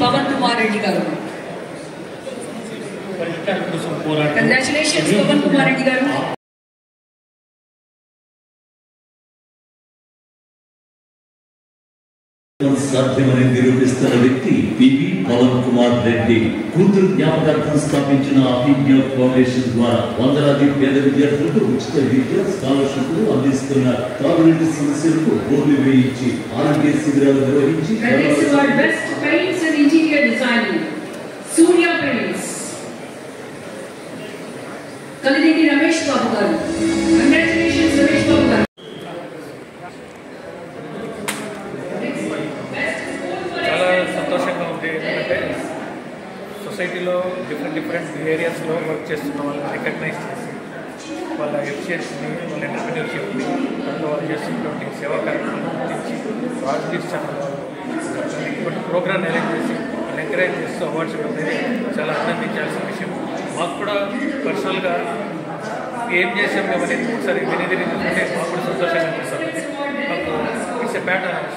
పవన్ కుమార్ రెడ్డి గారు. కంగ్రాచులేషన్స్ పవన్ కుమార్ రెడ్డి గారు. సాధ్యమని నిరూపిస్తున్న వ్యక్తి పివి పవన్ కుమార్ రెడ్డి. కూతురు జ్ఞాపకార్థం స్థాపించిన అభిజ్ఞ ఫౌండేషన్ ద్వారా వందలాది పేద విద్యార్థులకు ఉచిత విద్య స్కాలర్షిప్లు అందిస్తున్న తాగునీటి సమస్యలకు బోర్లు వేయించి ఆరోగ్య శిబిరాలు నిర్వహించి కలిదిండి రమేష్ బాబు గారు. కంగ్రాచులేషన్స్ రమేష్ బాబు గారు. చాలా సంతోషంగా ఉంది. ఎందుకంటే సొసైటీలో డిఫరెంట్ ఏరియాస్లో వర్క్ చేస్తున్న వాళ్ళని రికగ్నైజ్ చేసి వాళ్ళ ఎఫిషియన్సీని, వాళ్ళ ఎంటర్ప్రెన్యూర్షిప్ని, దాంట్లో వాళ్ళు చేస్తున్నటువంటి సేవా కార్యక్రమాలను గుర్తించి రాజకీయ ఛానల్ ఇటువంటి ప్రోగ్రామ్ అరేంజ్ చేసి వాళ్ళు ఎంకరేజ్ చేస్తూ అవార్డ్స్ ఇవ్వడం చాలా ఆనందించాల్సిన విషయం. మాకు కూడా పర్సనల్గా ఏం చేసాం కాబట్టి ఒకసారి వినిదిరి చూసుకుంటే మాకు కూడా సంతోషంగా అనిపిస్తుంది. మాకు ఇట్స్ ఎ ప్యాటర్న్.